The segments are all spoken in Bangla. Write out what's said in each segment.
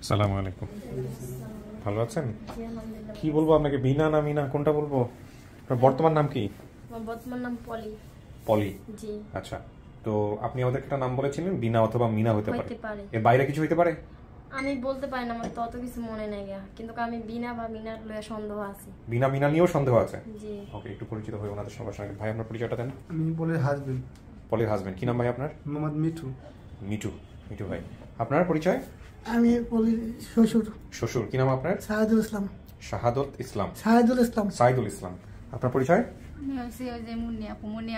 আসসালামু আলাইকুম, ভালো আছেন? কি বলবো আপনাকে, বিনা না মিনা কোনটা বলবো? বর্তমান নাম কি? বর্তমান নাম পলি। পলি, জি। আচ্ছা, তো আপনি আমাদের একটা নাম বলেছিলেন বিনা অথবা মিনা হতে পারে, এর বাইরে কিছু হতে পারে? আমি বলতে পারি না, আমার তত কিছু মনে নাই গা, কিন্তু আমি বিনা বা মিনার লয়ে সন্দেহ আছে। বিনা মিনা নিয়েও সন্দেহ আছে? জি। ওকে, একটু পরিচিত হই ওনাদের সবার সঙ্গে। ভাই, আপনার পরিচয়টা দেন। আমি পলির হাজবেন্ড। পলির হাজবেন্ড, কি নাম ভাই আপনার? মোহাম্মদ মিঠু। মিঠু, মিঠু ভাই। আপনার পরিচয়? আমি পলির শ্বশুর। শ্বশুর, কি নাম আপনার? সাইদুল ইসলাম। শাহাদত ইসলাম। সাইদুল ইসলাম। সাইদুল ইসলাম। আপনার পরিচয়? আমি হচ্ছে ওই যে মুন্নি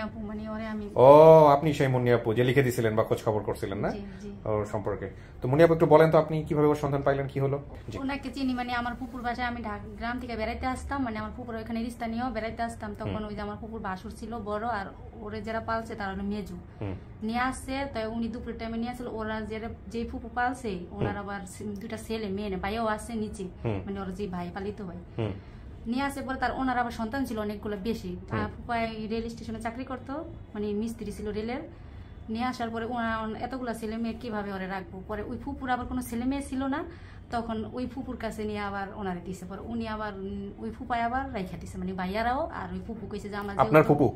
আপু মানে ওরে আমি। ও, আপনি সেই মুন্নি আপু যে লিখে দিছিলেন বা খোঁজ খবর করছিলেন না ওর সম্পর্কে? তো মুন্নি আপু একটু বলেন তো, আপনি কিভাবে ওর সন্ধান পাইলেন, কি হলো? ওনাকে চিনি, মানে আমার পুকুর বাসায় আমি গ্রাম থেকে বেড়াইতে আসতাম, মানে আমার পুকুর ওখানে রিস্তা নিয়েও বেড়াইতে আসতাম। তখন ওই যে আমার পুকুর বাসুর ছিল বড়, আর ওরে যারা পালছে তারা হলো মেজু নিয়ে আসছে। তাই উনি দুপুরের টাইমে নিয়ে আসছিল। ওরা যে ফুপু পালছে ওনার আবার দুটা ছেলে মেয়ে ভাইও আসছে নিচে, মানে ওর যে ভাই পালিত হয় নিয়ে আসে। পরে তার ওনার আবার সন্তান ছিল অনেকগুলো বেশি। ফুপাই রেল স্টেশনে চাকরি করতো, মানে মিস্ত্রি ছিল রেলের। নিয়ে আসার পরে এতগুলো ছেলে মেয়ে কিভাবে ওরে রাখবো? পরে ওই ফুপুর আবার কোনো ছেলে মেয়ে ছিল না, তখন ওই ফুপুর কাছে নিয়ে আবার ওনারে দিছে। পরে উনি আবার ওই ফুপাই আবার রাইখা দিছে, মানে ভাইয়ারাও। আর ওই ফুপু কইছে যে আপনার ফুপু,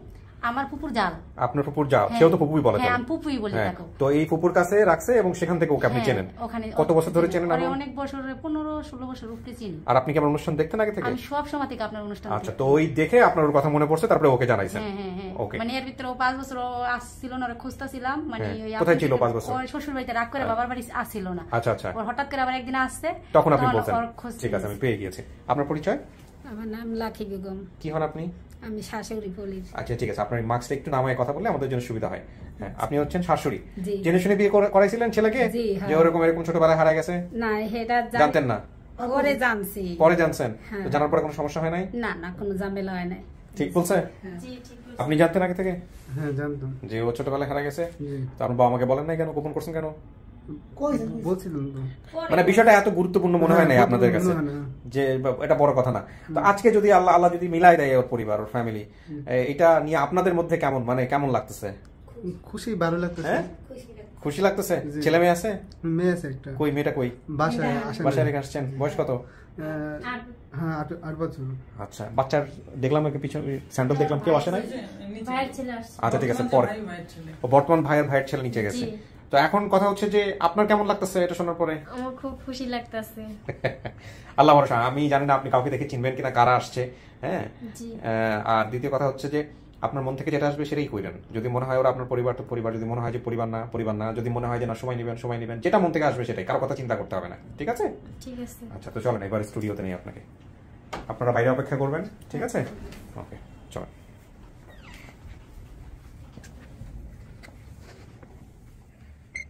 আমার ফুপুর জাল। আপনার ফুপুর জাল, সেও তো ফুপুই বলে। হ্যাঁ, আমি ফুপুই বলি তাকে। তো এই ফুপুর কাছে রাখছে এবং সেখান থেকে ওকে আপনি চেনেন? ওখানে কত বছর ধরে চেনেন? আরে অনেক বছর, 15-16 বছর উপরে চিনি। আর আপনি কি আমার অনুষ্ঠান দেখতেন আগে থেকে? আমি সব সময় থেকে আপনার অনুষ্ঠান। আচ্ছা, তো ওই দেখে আপনার ওর কথা মনে পড়ছে, তারপরে ওকে জানাইছেন? হ্যাঁ, ওকে। মানে এর ভিতরে 5 বছর আসছিল না, খুঁজতাছিলাম। মানে কোথায় ছিল 5 বছর? ওই শ্বশুর বাড়িতে রাগ করে বাবার বাড়ি আসছিল না। আচ্ছা আচ্ছা। ওর হঠাৎ করে আবার একদিন আসছে, তখন আপনি বলছেন? ঠিক আছে, আমি পেয়ে গিয়েছি। আপনার পরিচয়? আমার নাম লাখি বেগম। কি হন আপনি? আমি শাশুড়ি পলির। আচ্ছা, ঠিক আছে, আপনার মার্কসটা একটু নামায় কথা বললে আমাদের জন্য সুবিধা হয়। হ্যাঁ, আপনি হচ্ছেন শাশুড়ি। জেনে শুনে বিয়ে করাইছিলেন ছেলেকে যে ওরকম এরকম ছোটবেলায় হারা গেছে? না, এটা জানতেন না? পরে জানছি। পরে জানছেন? জানার পরে কোনো সমস্যা হয় নাই? না না, কোনো ঝামেলা হয় নাই। ঠিক বলছে? জি, ঠিক বলছেন। আপনি জানতেন আগে থেকে? হ্যাঁ, জানতাম যে ও ছোটবেলায় হারা গেছে? তো আপনার বাবা আমাকে বলেন নাই কেন? গোপন করছেন কেন? বলছিলাম তো, মানে বিষয়টা এত গুরুত্বপূর্ণ মনে হয় না আপনাদের কাছে যে এটা বড় কথা না? তো আজকে যদি আল্লাহ যদি মিলাই দেয় ওর পরিবার, ওর ফ্যামিলি, এটা নিয়ে আপনাদের মধ্যে কেমন, মানে কেমন লাগতেছে? খুশি, ভালো লাগতেছে। খুশি লাগতেছে? ছেলে মেয়ে আছে? মেয়ে আছে একটা। কই মেয়েটা কই? বাসায় রেখে আসছেন? বয়স কত? হ্যাঁ, 8 বছর। আচ্ছা, বাচ্চার দেখলাম পিছনে স্যান্ডেল দেখলাম, কেউ আসে নাই? ভাইয়ের ছেলে আসছে। আচ্ছা, ঠিক আছে, পরে ও বর্তমান ভাইয়ের ছেলে নিচে গেছে। তো এখন কথা হচ্ছে যে আপনার কেমন লাগতেছে এটা শোনার পরে? আমার খুব খুশি লাগতেছে। আল্লাহ ভরসা। আমি জানি না আপনি কাউকে দেখে চিনবেন কিনা, কারা আসছে। হ্যাঁ, আর দ্বিতীয় কথা হচ্ছে যে আপনার মন থেকে যেটা আসবে সেটাই কইরেন। যদি মনে হয় ওরা আপনার পরিবার, তো পরিবার। যদি মনে হয় যে পরিবার না, যদি মনে হয় যে না সময় নেবেন, যেটা মন থেকে আসবে সেটাই, কারো কথা চিন্তা করতে হবে না। ঠিক আছে? ঠিক আছে। আচ্ছা, তো চলেন এবার স্টুডিওতে নেই আপনাকে, আপনারা বাইরে অপেক্ষা করবেন। ঠিক আছে? ওকে, চলেন।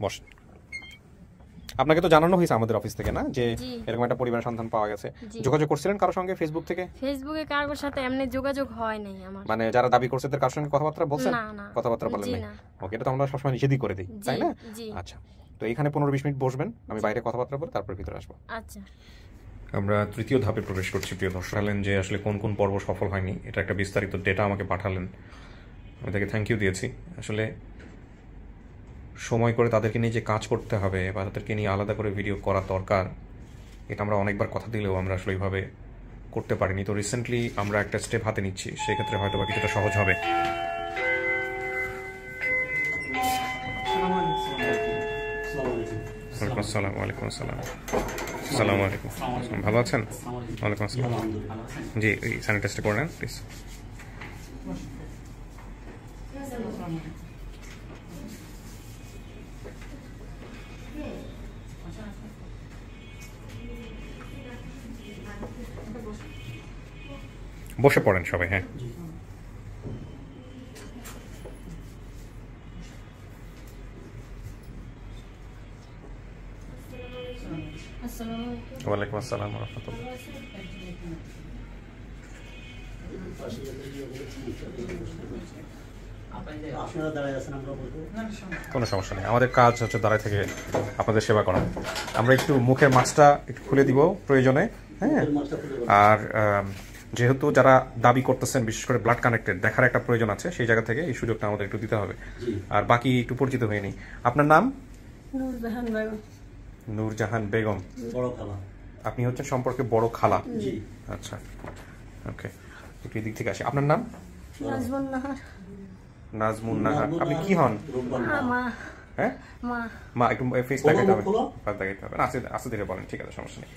বসেন। আপনাকে তো জানানো হয়েছে আমাদের অফিস থেকে না যে এরকম একটা পরিবার সন্ধান পাওয়া গেছে? যোগাযোগ করছিলেন কারোর সঙ্গে ফেসবুক থেকে? ফেসবুকে কারোর সাথে এমনি যোগাযোগ হয় নাই আমার। মানে যারা দাবি করছে তাদের কারোর সঙ্গে কথাবার্তা বলছেন? না, কথাবার্তা বলেন নাই? ওকে, এটা তো আমরা সবসময় নিষেধই করে দিই, তাই না? আচ্ছা, তো এখানে 15-20 মিনিট বসবেন, আমি বাইরে কথাবার্তা বলে তারপর ভিতরে আসবো। আচ্ছা। আমরা তৃতীয় ধাপে প্রবেশ করছি। প্রিয় দর্শক, যে আসলে কোন কোন পর্ব সফল হয়নি এটা একটা বিস্তারিত ডেটা আমাকে পাঠালেন, আমি তাকে থ্যাংক ইউ দিয়েছি। আসলে সময় করে তাদেরকে নিয়ে যে কাজ করতে হবে বা তাদেরকে নিয়ে আলাদা করে ভিডিও করা দরকার, এটা আমরা অনেকবার কথা দিলেও আমরা আসলে এইভাবে করতে পারিনি। তো রিসেন্টলি আমরা একটা স্টেপ হাতে নিচ্ছি, সেক্ষেত্রে হয়তো বা কিছুটা সহজ হবে। ওয়ালাইকুম আসসালাম। আসসালামু আলাইকুম। ভালো আছেন? ওয়ালাইকুম আসসালাম। জি, এই স্যানিটাইজটা করে নেন প্লিজ। বসে পড়েন সবাই। হ্যাঁ, ওয়ালাইকুম আসসালাম ওয়া রাহমাতুল্লাহ। কোনো সমস্যা নেই, আমাদের কাজ হচ্ছে দাঁড়ায় থেকে আপনাদের সেবা করা। আমরা একটু মুখের মাস্কটা একটু খুলে দিব প্রয়োজনে। হ্যাঁ, আর যেহেতু যারা দাবি করতেছেন বিশেষ করে ব্লাড কানেক্টেড দেখার একটা প্রয়োজন আছে, সেই জায়গা থেকে এই সুযোগটা আমাদের একটু দিতে হবে। আর বাকি একটু পরিচিত হয়ে নেই। আপনার নাম? নূরজাহান বেগম। নূরজাহান বেগম, বড় খালা। আপনি হচ্ছেন সম্পর্কে বড় খালা। জি। আচ্ছা, ওকে, একটু এদিক থেকে আসি। আপনার নাম? নাজমুন নাহার। নাজমুন নাহার। আপনি কি হন? মা। হ্যাঁ, মা। মা একটু ফেস দেখাইতে হবে, ফাস দেখাইতে হবে। আস্তে আস্তে ধীরে বলেন, ঠিক আছে, সমস্যা নেই।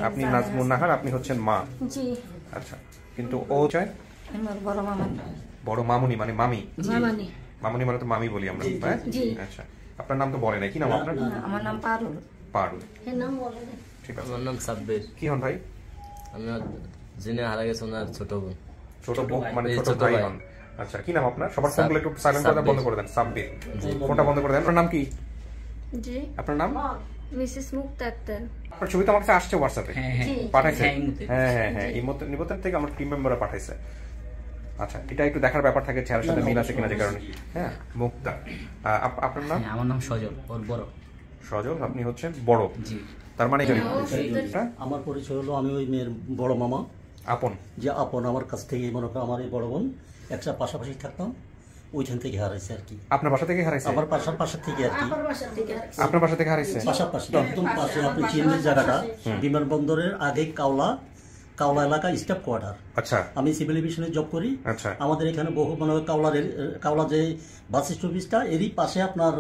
আপনি নাজমুন নাহার, আপনি হচ্ছেন মা। জি। আচ্ছা, কিন্তু ও চায় আমার বড় মামা। বড় মামুনি মানে মামি। মামানি। মামুনি মানে তো মামি বলি আমরা, হ্যাঁ? আচ্ছা, আপনার নাম তো বলে নাই, কি নাম আপনার? আমার নাম পারুল। পারুল, এর নাম বলে না। ঠিক আছে। আমার নাম সাব্বির। কি হন ভাই? আমি যিনি হারা গেছে ওনার ছোট বোন। ছোট বোন মানে এই ছোট ছোট ভাই ভাই। হন। আচ্ছা, কি নাম আপনার? সবার ফোনগুলো একটু সাইলেন্ট করে বন্ধ করে দেন। সাব্বির, ফোনটা বন্ধ করে দেন। আপনার নাম কি? জি। আপনার নাম? মিসেস মুক্তা আক্তার। আপনার ছবি তো আমার কাছে আসছে হোয়াটসঅ্যাপে, পাঠাইছে। হ্যাঁ, নিবন্ধন থেকে আমার টিম মেম্বাররা পাঠাইছে। আচ্ছা, এটা একটু দেখার ব্যাপার থাকে চেহারার সাথে মিল আছে কিনা, যে কারণে। হ্যাঁ, মুক্তা। আপনার নাম? আমার নাম সজল, ওর বড়। সজল, আপনি হচ্ছেন বড়। জি। তার মানে আমার পরিচয় হলো আমি ওই মেয়ের বড় মামা। আপন? যে আপন, আমার কাছ থেকে মনে করো আমার এই বড় বোন একটা পাশাপাশি থাকতাম, ওইখান থেকে হারাইছে আর কি। আপনার বাসা থেকে হারাইছে? আমার পাশা থেকে আর কি। আপনার বাসা থেকে হারাইছে? পাশাপাশি একদম পাশে। আপনি চিনেন জায়গাটা, বিমানবন্দরের আগে কাওলা এলাকা স্টাফ কোয়ার্টার। আচ্ছা, আমি সিভিল এভিয়েশনে জব করি। আচ্ছা, আমাদের এখানে বহু মানে কাওলা যে বাস স্টপেজটা এরই পাশে আপনার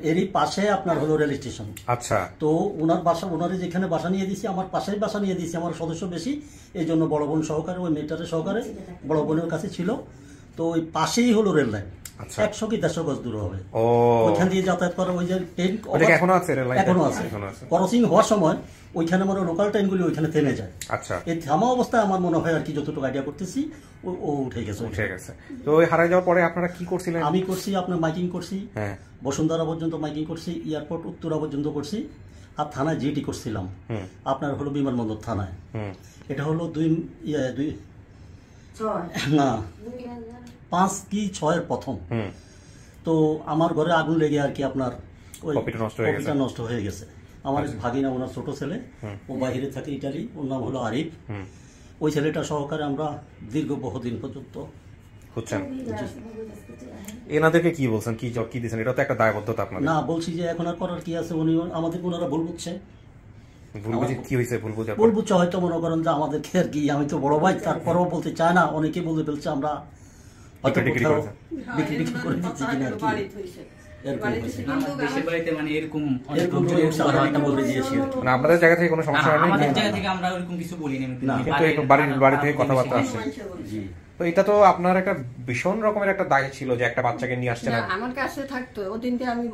এরই পাশে আপনার হলো রেল স্টেশন। আচ্ছা, তো ওনার বাসা, ওনারে যেখানে বাসা নিয়ে দিয়েছি, আমার পাশেই বাসা নিয়ে দিয়েছি, আমার সদস্য বেশি, এই জন্য বড় বোন সহকারে, ওই মেয়েটারের সহকারে বড় বোনের কাছে ছিল। তো ওই পাশেই হলো রেল লাইন, 100 কি 150 গজ দূর হবে। ওইখান দিয়ে যাতায়াত করে ওই যে ট্রেন এখনো আছে, এখনো আছে। ক্রসিং হওয়ার সময় ওইখানে মানে লোকাল ট্রেনগুলি ওইখানে থেমে যায়। আচ্ছা, এই থামা অবস্থায় আমার মনে হয় আর কি, যতটুকু আইডিয়া করতেছি ও উঠে গেছে। তো ওই হারাই যাওয়ার পরে আপনারা কি করছিলেন? আমি করছি আপনার মাইকিং করছি, হ্যাঁ, বসুন্ধরা পর্যন্ত মাইকিং করছি, এয়ারপোর্ট উত্তরা পর্যন্ত করছি, আর থানায় জিটি করছিলাম আপনার হলো বিমানবন্দর থানায়। এটা হলো 5 কি 6 প্রথম। তো আমার ঘরে আগুন লেগে আর কি আপনার ওই কপিটা নষ্ট হয়ে গেছে। আমার ভাগিনা, ওনার ছোট ছেলে, ও বাইরে থাকে ইটালি, ওর নাম হলো আরিফ। ওই ছেলেটা সহকারে আমরা দীর্ঘ বহুদিন পর্যন্ত হচ্ছেন। এনাদেরকে কি বলছেন, কি দিচ্ছেন? এটা তো একটা দায়বদ্ধতা আপনাদের। না, বলছি যে এখন আর করার কি আছে, উনি আমাদের ওনারা ভুল বুঝছে। ভুল বুঝে কি হয়েছে? ভুল বুঝছে হয়তো, মনে করেন যে আমাদেরকে আর কি, আমি তো বড় ভাই, তারপরেও বলতে চায় না, অনেকে বলতে ফেলছে আমরা হয়তো বিক্রি করে দিচ্ছি কিনা আর কি। আপনাদের জায়গা থেকে কোনো সমস্যা নেই? আমাদের জায়গা থেকে আমরা ওরকম কিছু বলিনি, কিন্তু বাড়ি থেকে কথাবার্তা আসছে। তো এটা তো আপনার একটা ভীষণ রকমের একটা দায় ছিল যে একটা বাচ্চাকে নিয়ে আসছে না। আমার কাছে থাকতো ওদিনকে আমি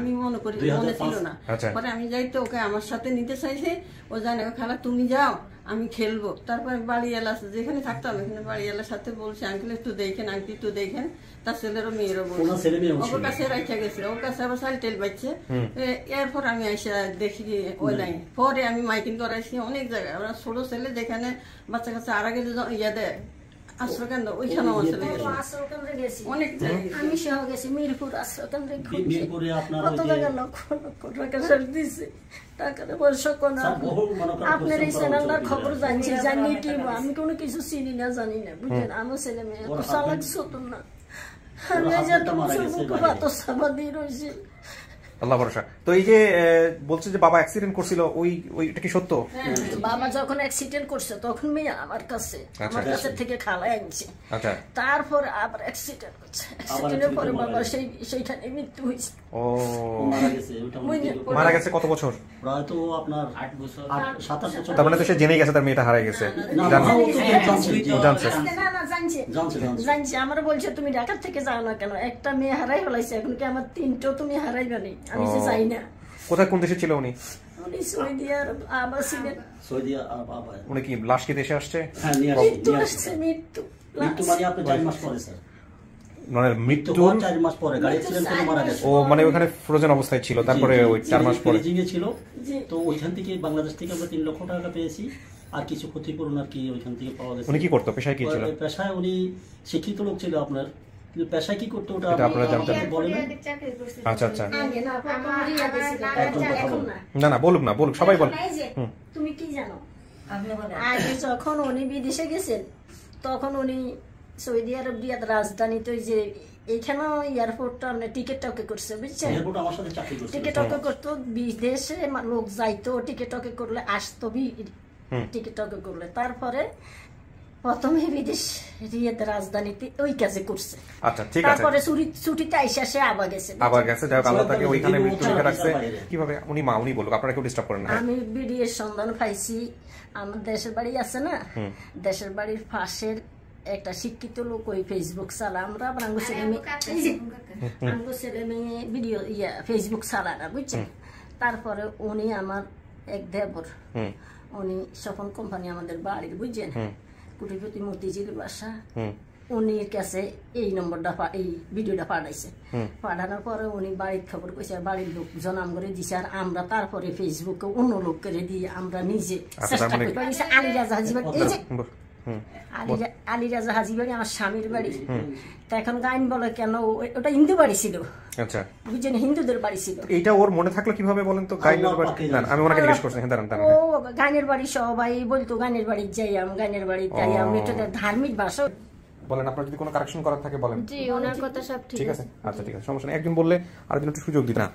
আমি মনে করি মনে ছিল না। পরে আমি যাইতো, ওকে আমার সাথে নিতে চাইছে, ও জানে খালা তুমি যাও আমি খেলবো। তারপরে বাড়ি এলা যেখানে থাকতাম এখানে বাড়ি এলার সাথে বলছে আঙ্কেল একটু দেখেন, আন্টি একটু দেখেন। তার ছেলেরও মেয়েরও বলছে, ওর কাছে রাখা গেছে, ওর কাছে আবার সাইটেল বাচ্চা। এরপর আমি এসে দেখি ওই নাই, পরে আমি মাইকিং করাইছি অনেক জায়গায়। ওরা ছোট ছেলে যেখানে বাচ্চা কাছে আর আগে ইয়া দেয় আশ্রয়কেন্দ্র, ওইখানে আমার ছেলে গেছে অনেক জায়গায়। আমি সহ গেছি মিরপুর আশ্রয়কেন্দ্রে, কত টাকা লক্ষ লক্ষ টাকা দিচ্ছে। টাকার পয়সা কোনা আপনার এই চ্যানেলটার খবর জানছি, জানি কি আমি কোনো কিছু চিনি না, জানি না, বুঝলেন? আমার ছেলে মেয়ে এত চালাক চতুর না, আমি যে তোমার এত সাবা দিয়ে রয়েছি। আল্লাহ ভরসা। তো এই যে বলছে যে বাবা অ্যাক্সিডেন্ট করছিল, ওইটা কি সত্য? বাবা যখন অ্যাক্সিডেন্ট করছে তখন মেয়ে আমার কাছে থেকে খালায় আনছে। তারপর আবার অ্যাক্সিডেন্ট করছে, অ্যাক্সিডেন্টের পরে বাবা সেইখানে মৃত্যু হয়েছে। ও মারা গেছে কত বছর? প্রায় তো আপনার 8 বছর 7-8 বছর। তার মানে তো সে জেনেই গেছে তার মেয়েটা হারাই গেছে। জানছে, আমার বলছে তুমি ঢাকা থেকে যাও না কেন, একটা মেয়ে হারাই ফেলাইছে, এখন কি আমার 3টো তুমি হারাইবা নি? আমি যে চাই না। কোথায়, কোন দেশে ছিল উনি? উনি সৌদি আরব আবার ছিলেন। উনি কি লাশ কি দেশে আসছে? হ্যাঁ, মৃত্যু আসছে। মৃত্যু মানে আপনি 4 মাস পরে স্যার, মানে মৃত্যু 4 মাস পরে গাড়ি অ্যাক্সিডেন্ট করে মারা গেছে। ও মানে ওখানে ফ্রোজেন অবস্থায় ছিল, তারপরে ওই 4 মাস পরে ছিল। তো ওইখান থেকে বাংলাদেশ থেকে আমরা 3 লক্ষ টাকা পেয়েছি, আর কিছু ক্ষতিপূরণ আর কি ওইখান থেকে পাওয়া গেছে। উনি কি করতো, পেশায় কি ছিল? পেশায় উনি শিক্ষিত লোক ছিল আপনার, পেশায় কি করতো ওটা আপনারা জানতেন? আচ্ছা আচ্ছা, না বলুক না, বলুক, সবাই বল। তুমি কি জানো আগে যখন উনি বিদেশে গেছেন তখন উনি সৌদি আরব রিয়াদ রাজধানীতে যে এইখানে এয়ারপোর্টটা মানে টিকিট ওকে করছে বুঝছেন, টিকিট ওকে করতো, বিদেশে লোক যাইতো টিকিট ওকে করলে আসতো, টিকিট ওকে করলে তারপরে প্রথমে বিদেশ রিয়াদ রাজধানীতে ওই কাজে করছে। আচ্ছা ঠিক আছে, তারপরে ছুটিতে আইসা সে আবার গেছে যাই হোক আল্লাহ তাকে ওইখানে মৃত্যু লিখে রাখছে। কিভাবে উনি মা, উনি বলুক, আপনারা কেউ ডিস্টার্ব করেন না। আমি বিডিএর সন্ধান পাইছি, আমার দেশের বাড়ি আছে না, দেশের বাড়ির পাশের একটা শিক্ষিত লোক ওই ফেসবুক চালা, আমরা আবার আঙ্গু ছেলে মেয়ে ভিডিও ফেসবুক চালা না বুঝছেন। তারপরে উনি আমার এক দেবর, উনি স্বপন কোম্পানি আমাদের বাড়ির বুঝছেন, কুটিপতি মতিঝিল বাসা, উনির কাছে এই নম্বরটা এই ভিডিওটা পাঠাইছে। পাঠানোর পরে উনি বাড়ির খবর কইছে, বাড়ির লোকজন আমরে দিছে, আর আমরা তারপরে ফেসবুকে অন্য লোক করে দিয়ে আমরা নিজে চেষ্টা করি। আলী রাজা হাজিবাড়ি, এই যে আলী রাজা হাজিবাড়ি আমার স্বামীর বাড়ি। তা এখন গাইন বলে কেন, ওটা হিন্দু বাড়ি ছিল, আচ্ছা বুঝছেন, হিন্দুদের বাড়ি ছিল। এইটা ওর মনে থাকলো কিভাবে বলেন তো? গাইনের বাড়ি আমি ওনাকে জিজ্ঞেস করছি, ও গাইনের বাড়ি সবাই বলতো গাইনের বাড়ি যাই, গাইনের বাড়ি যাই, এটা ধার্মিক ভাষা। বলেন, আপনার যদি কোনো কারেকশন করার থাকে বলেন। জি, ওনার কথা সব ঠিক আছে। আচ্ছা ঠিক আছে, সমস্যা নেই। একজন বললে আরেকজন একটু সুযোগ দিন না।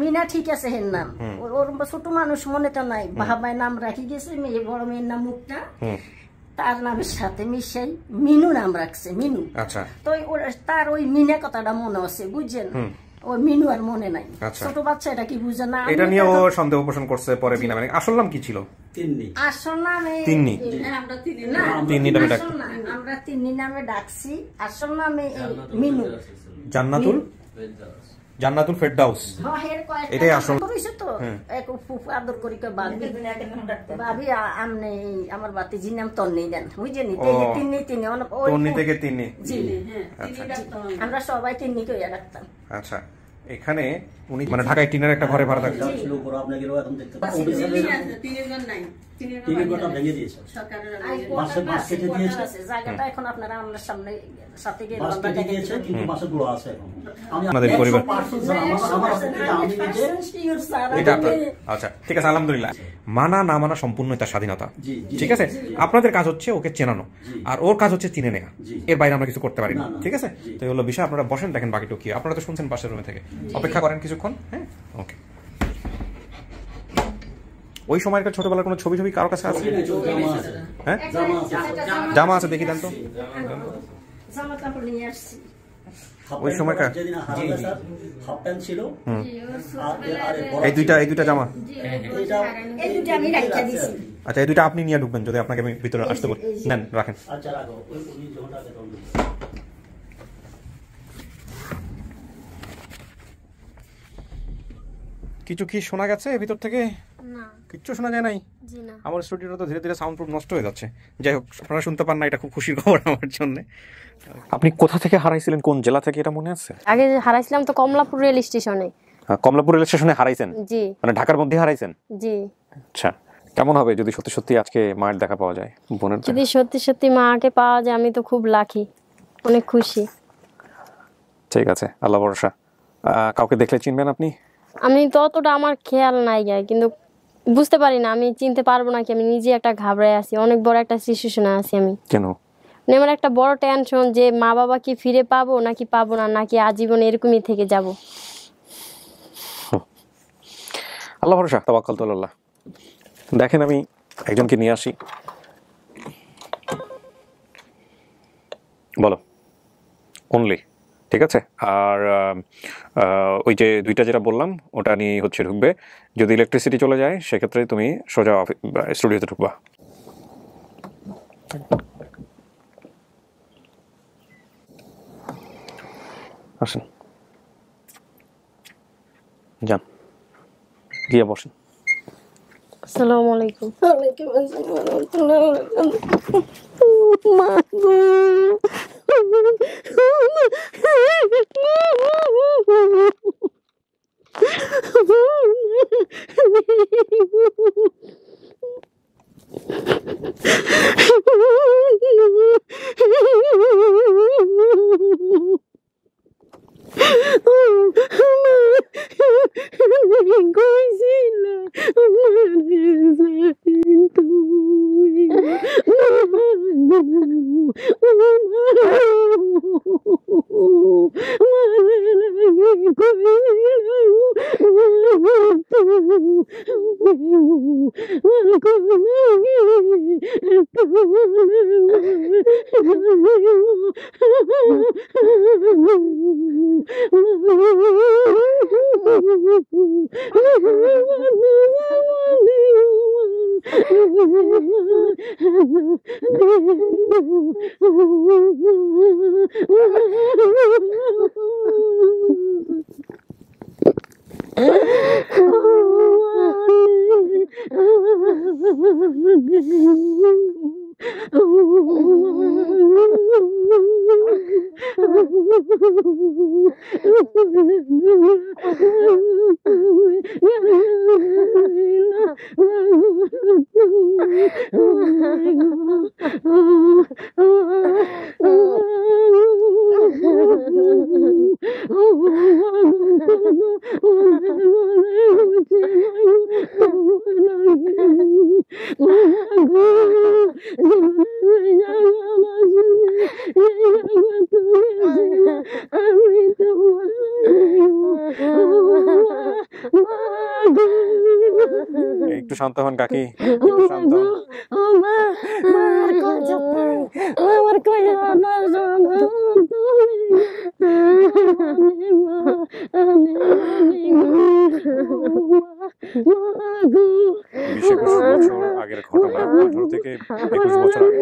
মিনা ঠিক আছে, হের নাম, ওর ছোট মানুষ মনেটা নাই, বাহাবাই নাম রাখি গেছে, মেয়ে বড় মেয়ের নাম মুক্তা, তার নামের সাথে মিশাই মিনু নাম রাখছে, মিনু। আচ্ছা, তো তার ওই মিনা কথাটা মনে আছে বুঝছেন, ওই মিনু আর মনে নাই। ছোট বাচ্চা এটা কি বুঝে না, এটা নিয়ে ও সন্দেহ পোষণ করছে। পরে বিনা মানে আসল নাম কি ছিল? আসল নামে তিন্নি, আমরা তিন্নি নামে ডাকছি, আসল নামে মিনু, জান্নাতুল ফেরদাউস, এটাই আসল। তো এক ফুফু আদর করি ভাবি আমনে আমার বাতিজির নাম তন্নি দেন বুঝছেন, তিন্নি তিন্নি তন্নি থেকে তিন্নি, আমরা সবাই তিন্নি কইয়া ডাকতাম। আচ্ছা, এখানে উনি মানে ঢাকায় টিনের একটা ঘরে ভাড়া থাকতেন। আচ্ছা ঠিক আছে, আলহামদুলিল্লাহ। মানা না মানা সম্পূর্ণ তার স্বাধীনতা, ঠিক আছে। আপনাদের কাজ হচ্ছে ওকে চেনানো, আর ওর কাজ হচ্ছে চিনে নেওয়া, এর বাইরে আমরা কিছু করতে পারি না, ঠিক আছে। তো এই হলো বিষয়, আপনারা বসেন, দেখেন বাকিটুকু কি। আপনারা তো শুনছেন পাশের রুমে থেকে, অপেক্ষা করেন কিছুক্ষণ। হ্যাঁ, ওকে। ওই সময়কার ছোটবেলার কোনো ছবি কারোর কাছে আছে? হ্যাঁ, জামা আছে, দেখি দেন তো। ওই সময়কার এই দুইটা জামা, আচ্ছা এই দুইটা আপনি নিয়ে ঢুকবেন যদি আপনাকে আমি ভিতরে আসতে বলি। নেন, রাখেন। কিছু কি শোনা গেছে ভিতর থেকে? না, কিচ্ছু শোনা যায় নাই। আমার স্টুডিওটা তো ধীরে ধীরে সাউন্ড প্রুফ নষ্ট হয়ে যাচ্ছে। যাই হোক, আপনারা শুনতে পান না, এটা খুব খুশির খবর আমার জন্য। আপনি কোথা থেকে হারাইছিলেন, কোন জেলা থেকে, এটা মনে আছে? আগে হারাইছিলাম তো কমলাপুর রেল স্টেশনে। কমলাপুর রেল স্টেশনে হারাইছেন? জি। মানে ঢাকার মধ্যে হারাইছেন? জি। আচ্ছা, কেমন হবে যদি সত্যি সত্যি আজকে মায়ের দেখা পাওয়া যায়, বোনের? যদি সত্যি সত্যি মাকে পাওয়া যায় আমি তো খুব লাকি, অনেক খুশি। ঠিক আছে, আল্লাহ ভরসা। কাউকে দেখলে চিনবেন আপনি? আমি তো অতটা আমার খেয়াল নাই গায়ে, কিন্তু বুঝতে পারি না আমি চিনতে পারবো নাকি। আমি নিজে একটা ঘাবড়ায় আছি, অনেক বড় একটা সিচুয়েশনে আছি আমি। কেন? আমার একটা বড় টেনশন যে মা বাবা কি ফিরে পাবো নাকি পাবো না, নাকি আজীবন এরকমই থেকে যাব। আল্লাহ ভরসা, তাওয়াক্কাল তো আল্লাহ। দেখেন, আমি একজনকে নিয়ে আসি। বলো অনলি, ঠিক আছে। আর ওই যে দুইটা যেটা বললাম ওটা নিয়ে হচ্ছে ঢুকবে। যদি ইলেকট্রিসিটি চলে যায় সেক্ষেত্রে তুমি সোজা স্টুডিওতে ঢুকবা। আসেন, যান, গিয়ে বসেন। আসসালামু আলাইকুম। ওয়ালাইকুম আসসালাম। মা একটু শান্ত হন কাকি, একটু শান্ত হন। আগের ঘটনা 18 থেকে 21 বছর আগে।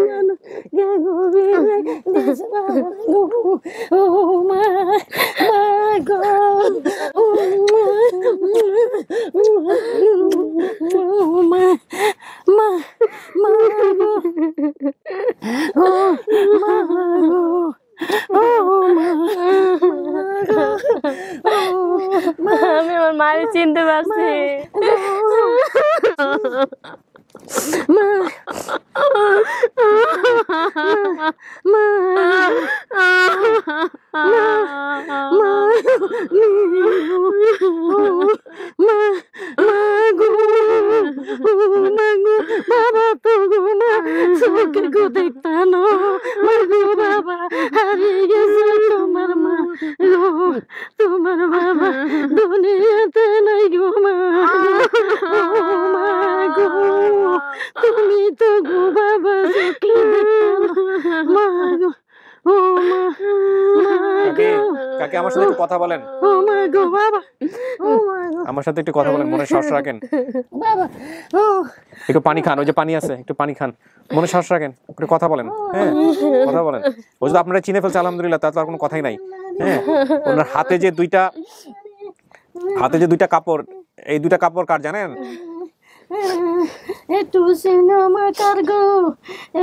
আমি আমার মায়ের চিনতে পারছি। তোমার বাবা দুনিয়াতে নাই গো মা, গো তুমি তো গো বাবা মা গো, ও মা, কাকি আমার সাথে একটু কথা বলেন। ও মা গো বাবা, ও মা গো, আমার সাথে একটু কথা বলেন, মনে সাহস রাখেন। বাবা ও একটু পানি খান, ওই যে পানি আছে, একটু পানি খান, মনে সাহস রাখেন, একটু কথা বলেন। হ্যাঁ কথা বলেন। ও যদি আপনারা চিনে ফেলছে আলহামদুলিল্লাহ, তার তো আর কোনো কথাই নাই। হ্যাঁ ওনার হাতে যে দুইটা কাপড়, এই দুইটা কাপড় কার জানেন? একটু সিনেমা কারগো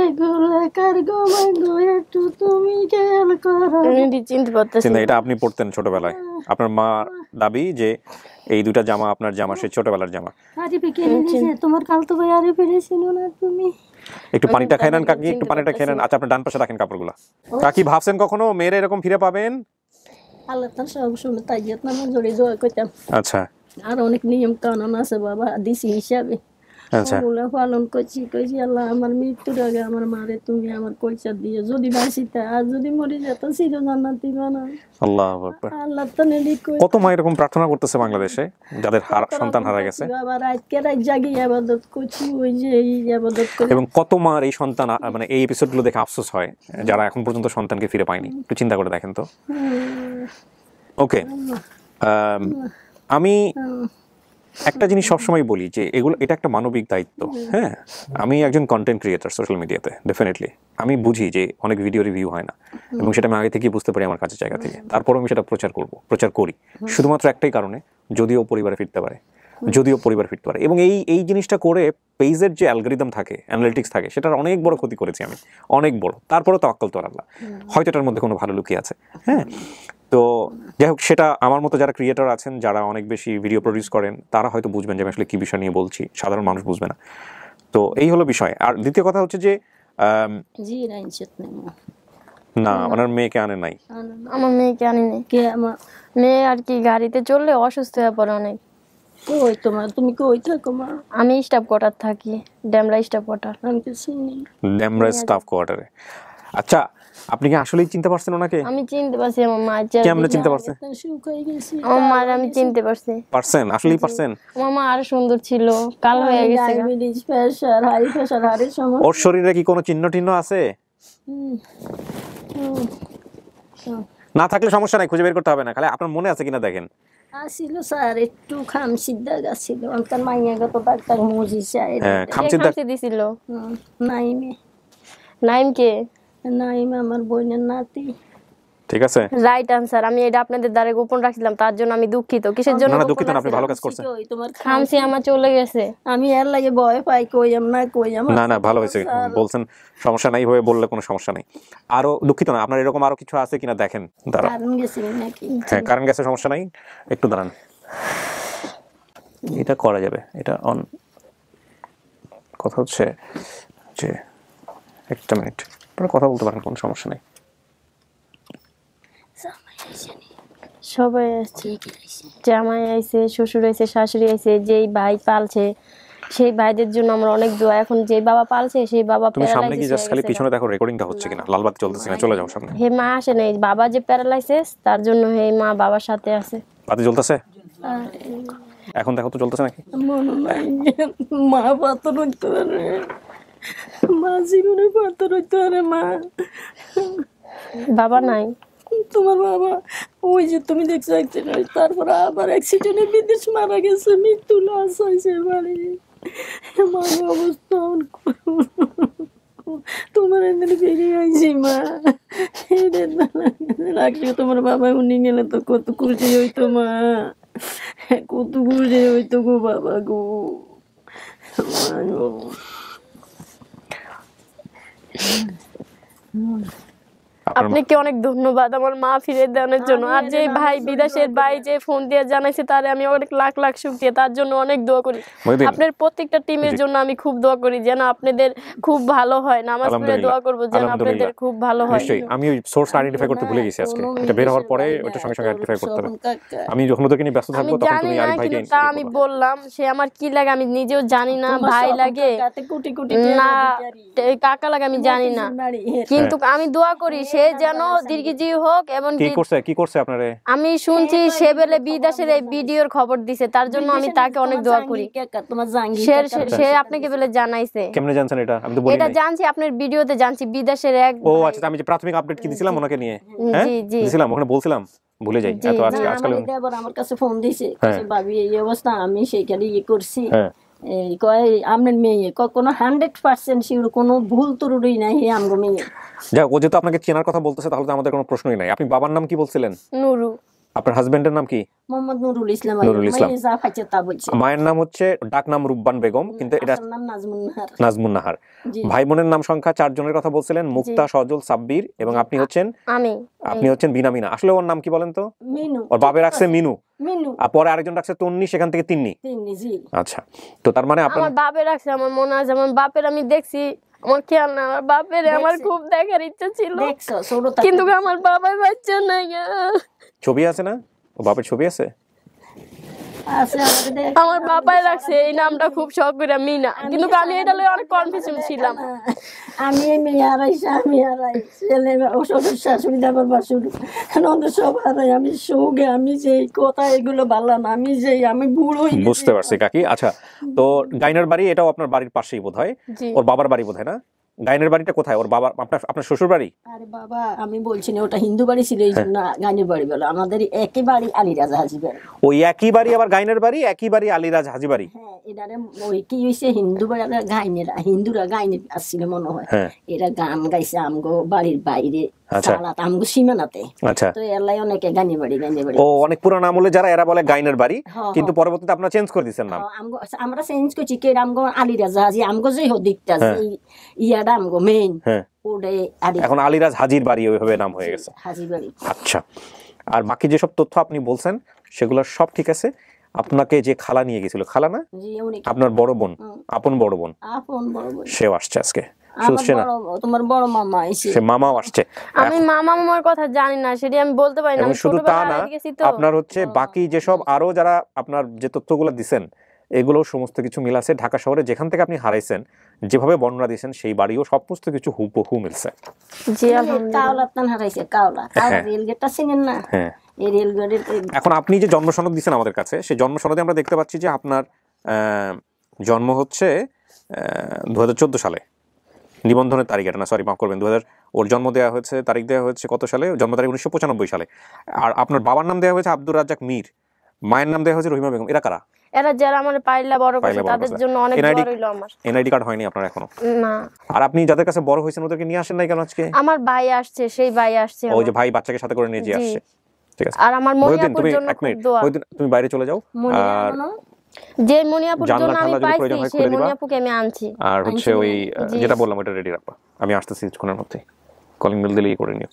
এগুলো কারগো মাগো একটু তুমি খেয়াল করো। চিনতে পারতেছেন? এটা আপনি পড়তেন ছোটবেলায়। আপনার মা দাবি যে এই দুইটা জামা আপনার জামা, সেই ছোটবেলার জামা। আরিফে কিনে দিয়েছে, তোমার কালতো ভাই আরিফে ছিল না তুমি? একটু পানিটা খেয়ে নেন কাকি, একটু পানিটা খেয়ে নেন। আচ্ছা আপনার ডান পাশে রাখেন কাপড়গুলো। কাকি ভাবছেন কখনো মেয়েরা এরকম ফিরে পাবেন? আল্লাহ তার সব সময় তাইয়াত নামে জড়িয়ে দোয়া করতাম। আচ্ছা আর অনেক নিয়ম কানুন আছে বাবা, দিছি হিসাবে ওগুলো পালন করছি। কইছি আল্লাহ আমার মৃত্যুর আগে আমার মারে তুমি আমার পয়সা দিয়ে যদি বাঁচিতে, আর যদি মরে যেত চির জান্নাতি বানাও। আল্লাহু আকবার। আল্লাহ তো নেলি কই কত মা এরকম প্রার্থনা করতেছে বাংলাদেশে, যাদের সন্তান হারা গেছে। বাবা রাতকে রাত জাগি ইবাদত করছি, ওই যে এই ইবাদত করে। এবং কত মার এই সন্তান মানে এই এপিসোডগুলো দেখে আফসোস হয় যারা এখন পর্যন্ত সন্তানকে ফিরে পায়নি। একটু চিন্তা করে দেখেন তো। ওকে, আমি একটা জিনিস সবসময় বলি যে এটা একটা মানবিক দায়িত্ব। হ্যাঁ আমি একজন কন্টেন্ট ক্রিয়েটর সোশ্যাল মিডিয়াতে, ডেফিনেটলি আমি বুঝি যে অনেক ভিডিও রিভিউ হয় না, এবং সেটা আমি আগে থেকেই বুঝতে পারি আমার কাজের জায়গা থেকে। তারপর আমি সেটা প্রচার করি শুধুমাত্র একটাই কারণে, যদিও পরিবারে ফিরতে পারে, এবং এই জিনিসটা করে পেজের যে অ্যালগরিদম থাকে, অ্যানালিটিক্স থাকে, সেটার অনেক বড় ক্ষতি করেছি আমি, অনেক বড়। তারপরে তাওয়াক্কাল তো আল্লাহ, হয়তো এটার মধ্যে কোনো ভালো লুকিয়ে আছে। হ্যাঁ তো যাই হোক, সেটা আমার মতো যারা ক্রিয়েটর আছেন, যারা অনেক বেশি ভিডিও প্রডিউস করেন, তারা হয়তো বুঝবেন যে আমি আসলে কি বিষয় নিয়ে বলছি, সাধারণ মানুষ বুঝবে না। তো এই হলো বিষয়। আর দ্বিতীয় কথা হচ্ছে যে না, ওনার মেয়েকে আনে নাই। আমার মেয়েকে আনি নাই। মেয়ে আর কি গাড়িতে চললে অসুস্থ হয়ে পড়ে অনেক। কই তোমার, তুমি কই থাকো মা? আমি স্টাফ কোয়ার্টার থাকি, ডেমরা স্টাফ কোয়ার্টার। আমি তো চিনি ডেমরা স্টাফ কোয়ার্টারে। আচ্ছা, আপনি কি আসলেই চিনতে পারছেন ওনাকে? আমি চিনতে পারছি আমার মা চেহারা। কেমনে চিনতে পারছেন? আমার মা আমি চিনতে পারছি। পারছেন? আসলেই পারছেন? আমার মা আরো সুন্দর ছিল, কালো হয়ে গেছে। ডায়াবেটিস, প্রেসার, হাই প্রেসার, হাড়ের সমস্যা। ওর শরীরে কি কোনো চিহ্ন টিহ্ন আছে? না থাকলে সমস্যা নাই, খুঁজে বের করতে হবে না, খালি আপনার মনে আছে কিনা দেখেন। আসিল স্যার, একটু খামসিদ্দা গেছিল, অন্তর মাইয়া গত ডাক্তার মুজি চাই। হ্যাঁ, খামসিদ্দা দিছিল। নাইমে। নাইম কে? নাইম আমার বোনের নাতি। ঠিক আছে, রাইট আনসার। আমি এটা আপনাদের দ্বারে গোপন রাখছিলাম, তার জন্য আমি দুঃখিত। কিসের জন্য? না দুঃখিত না, আপনি ভালো কাজ করছেন। খামসি আমার চলে গেছে, আমি এর লাগে ভয় পাই, কইম না কইম। না ভালো হয়েছে বলছেন, সমস্যা নাই হয়ে বললে কোনো সমস্যা নাই। আরো দুঃখিত না, আপনার এরকম আরো কিছু আছে কিনা দেখেন। দাঁড়ান, কারণ গেছে নাকি? হ্যাঁ কারণ গেছে, সমস্যা নাই, একটু দাঁড়ান। এটা করা যাবে, এটা অন। কথা হচ্ছে যে একটা মিনিট, আপনারা কথা বলতে পারেন, কোনো সমস্যা নেই। সবাই আসছে, জামাই আইছে, শ্বশুর আইছে, শাশুড়ি আইছে, যেই ভাই পালছে সেই ভাইদের জন্য আমরা অনেক দোয়া। এখন যে বাবা পালছে সেই বাবা তুমি সামনে কি জাস্ট খালি পিছনে দেখো রেকর্ডিংটা হচ্ছে কিনা, লাল বাতি চলতেছে কিনা, চলে যাও সামনে। হে মা আসে নাই, বাবা যে প্যারালাইসিস তার জন্য হে মা বাবার সাথে আছে। বাতি জ্বলতেছে এখন, দেখো তো চলতেছে নাকি? মনে নাই মা পাথর হইতে পারে, মা জীবনে পাথর হইতে পারে। মা বাবা নাই তোমার বাবা ওই যে তুমি দেখছো অ্যাক্সিডেন্ট, তারপর আবার অ্যাক্সিডেন্টে বিদেশ মারা গেছে, মৃত্যু লাশ হয়েছে বাড়ি। মার অবস্থা তোমার এখানে বেরিয়ে আইছি মা, রাখলে তোমার বাবা উনি গেলে তো কত খুশি হইতো মা, কত খুশি হইতো গো বাবা গো। আপনাকে অনেক ধন্যবাদ আমার মা ফিরে দেওয়ার জন্য। আর যে ভাই বিদেশের ভাই যে ফোন দিয়ে জানাইছে তারে আমি অনেক লাখ লাখ শুকরিয়া, তার জন্য অনেক দোয়া করি। আপনার প্রত্যেকটা টিমের জন্য আমি খুব দোয়া করি যেন আপনাদের খুব ভালো হয়। নামাজ পড়ে দোয়া করব যেন আপনাদের খুব ভালো হয়। নিশ্চয়ই, আমি ওই সোর্স আইডেন্টিফাই করতে ভুলে গেছি আজকে, এটা বের হওয়ার পরে ওটা সঙ্গে সঙ্গে আইডেন্টিফাই করতে হবে। আমি যখন ওদেরকে নিয়ে ব্যস্ত থাকবো তখন তুমি আরিফ ভাইকে তা আমি বললাম, সে আমার কি লাগে আমি নিজেও জানি না, ভাই লাগে না কাকা লাগে আমি জানি না, কিন্তু আমি দোয়া করি সে যেন দীর্ঘজীবী হোক। এবং কি করছে আপনারে? আমি শুনছি সে বেলে বিদেশের এই ভিডিওর খবর দিছে, তার জন্য আমি তাকে অনেক দোয়া করি। সে আপনাকে বেলে জানাইছে। কেমনে জানছেন এটা? আমি তো বলি না। এটা জানছি আপনার ভিডিওতে জানছি, বিদেশের এক। ও আচ্ছা, আমি যে প্রাথমিক আপডেট কি দিছিলাম ওনাকে নিয়ে, হ্যাঁ দিছিলাম, ওখানে বলছিলাম, ভুলে যাই এত আজকাল। আমার কাছে ফোন দিছে, ভাবি এই অবস্থা, আমি সেইখানে ইয়ে করছি, কয় আপনার মেয়ে কোনো 100% শিওর কোনো ভুল ত্রুটি নাই আমগো মেয়ে। যাক, ও যেহেতু আপনাকে চেনার কথা বলতেছে তাহলে তো আমাদের কোনো প্রশ্নই নাই। আপনি বাবার নাম কি বলছিলেন? নুরু। আপনার হাজবেন্ডের নাম কি? মোহাম্মদ নুরুল ইসলাম। মায়ের নাম হচ্ছে ডাক নাম রুব্বান বেগম, কিন্তু এটা নাম নাজমুন নাহার। ভাই বোনের নাম সংখ্যা 4 জনের কথা বলছিলেন, মুক্তা, সজল, সাব্বির, এবং আপনি হচ্ছেন বিনামিনা। আসলে ওর নাম কি বলেন তো? মিনু। ওর বাবা রাখছে মিনু, আর পরে আরেকজন রাখছে তন্নি, সেখান থেকে তিন্নি। আচ্ছা, তো তার মানে আমার বাপে রাখছে, আমার মনে আছে আমার বাপের আমি দেখছি, আমার খেয়াল না, আমার বাপের আমার খুব দেখার ইচ্ছা ছিল, কিন্তু আমার বাবার বাচ্চা নাই। ছবি আছে না? ও বাপের ছবি আছে? আমার বাবাই রাখছে এই নামটা খুব শখ করে মিনা, কিন্তু আমি এটা লয়ে অনেক কনফিউশন ছিলাম। আমি মেয়ে হারাইছি, আমি হারাই ছেলে, শ্বশুর শাশুড়ি, দেবর বাসুর, সব হারাই। আমি শোকে, আমি যে কথা এগুলো ভালো না, আমি যে আমি বুড়ো। বুঝতে পারছি কাকি। আচ্ছা, তো গাইনার বাড়ি এটাও আপনার বাড়ির পাশেই বোধহয়, ওর বাবার বাড়ি বোধহয় না? গাইনের বাড়িটা কোথায়? ওর বাবা আপনার শ্বশুর বাড়ি? আরে বাবা আমি বলছি না, ওটা হিন্দু বাড়ি ছিল, এই জন্য গাইনের বাড়ি বলো। আমাদের একই বাড়ি, আলিরাজ হাজি বাড়ি। ওই একই বাড়ি আবার গাইনের বাড়ি, একই বাড়ি আলিরাজ হাজি বাড়ি। হ্যাঁ, এটারে ওই কি হইছে, হিন্দু বাড়ি গাইনেরা, হিন্দুরা গাইনে আসছিল মনে হয়, এরা গান গাইছে আমগো বাড়ির বাইরে, আমগো সীমানাতে। আচ্ছা, তো এলাই অনেকে গাইনে বাড়ি, গাইনে বাড়ি। ও অনেক পুরান আমলে যারা এরা বলে গাইনের বাড়ি, কিন্তু পরবর্তীতে আপনারা চেঞ্জ করে দিয়েছেন নাম। আমরা চেঞ্জ করছি, কে আমগো আলিরাজ হাজি, আমগো যে হদিকটা ইয়াডা আমগো মেইন, এখন আলিরাজ হাজির বাড়ি ওইভাবে নাম হয়ে গেছে। হাজি বাড়ি। আচ্ছা, আর বাকি যেসব তথ্য আপনি বলছেন সেগুলো সব ঠিক আছে। আপনাকে যে খালা নিয়ে গেছিল, খালা না আপনার বড় বোন, আপন বড় বোন, সেও আসছে আজকে। তোমার বড় মামা আইছে, সে মামাও আসছে। আমি মামা মামার কথা জানি না, সেটা আমি বলতে পারি না। শুধু তা না, আপনার হচ্ছে বাকি যেসব আরো যারা আপনার যে তথ্যগুলো দিবেন এগুলো সমস্ত কিছু মিল আছে। ঢাকা শহরে যেখান থেকে আপনি হারাইছেন, যেভাবে বর্ণনা দিয়েছেন সেই বাড়িও সমস্ত কিছু হুবহু মিলছে। জি আলহামদুলিল্লাহ। কাওলা তান হারাইছে, কাওলা রেল গেটটা চিনেন না? হ্যাঁ, এই রেল গাড়ির। এখন আপনি যে জন্ম সনদ দিয়েছেন আমাদের কাছে, সেই জন্ম সনদে আমরা দেখতে পাচ্ছি যে আপনার জন্ম হচ্ছে 2014 সালে, নিবন্ধনের তারিখ এটা না, সরি মাফ করবেন, ওর জন্ম দেওয়া হয়েছে, তারিখ দেওয়া হয়েছে কত সালে? জন্ম তারিখ 1995 সালে। আর আপনার বাবার নাম দেওয়া হয়েছে আব্দুর রাজ্জাক মীর, মায়ের নাম দেওয়া হয়েছে রহিমা বেগম। এরা কারা? এরা যারা আমার পাইলা বড় করছে, তাদের জন্য অনেক বড় হইলো আমার। এনআইডি কার্ড হয়নি আপনার এখনো? না। আর আপনি যাদের কাছে বড় হয়েছেন ওদেরকে নিয়ে আসেন নাই কেন আজকে? আমার ভাই আসছে, সেই ভাই আসছে। ওই যে ভাই বাচ্চাকে সাথে করে নিয়ে আসছে। ঠিক আছে। আর আমার মনিয়াপুর জন্য দোয়া। তুমি বাইরে চলে যাও। আর যে মনিয়াপুর জন্য আমি পাইছি, সেই মনিয়াপুকে আমি আনছি। আর হচ্ছে ওই যেটা বললাম ওটা রেডি রাখবা, আমি আসতেছি কিছুক্ষণের মধ্যে। কলিং বেল দিলেই করে নিও।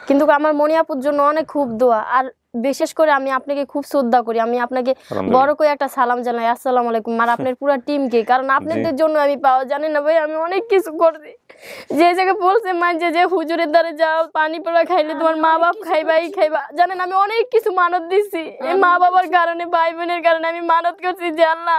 কিন্তু আমার মনিয়াপুর জন্য অনেক খুব দোয়া। আর বিশেষ করে আমি আপনাকে খুব শ্রদ্ধা করি, আমি আপনাকে বড় করে একটা সালাম জানাই, আসসালামু আলাইকুম। আর আপনার পুরো টিমকে, কারণ আপনাদের জন্য আমি পাওয়া জানি না ভাই, আমি অনেক কিছু করছি। যে জায়গায় বলছে মানছে যে হুজুরের দ্বারে যাও, পানি পোড়া খাইলে তোমার মা বাপ খাইবা, এই খাইবা, জানেন আমি অনেক কিছু মানত দিচ্ছি। এই মা বাবার কারণে, ভাই বোনের কারণে আমি মানত করছি যে আল্লাহ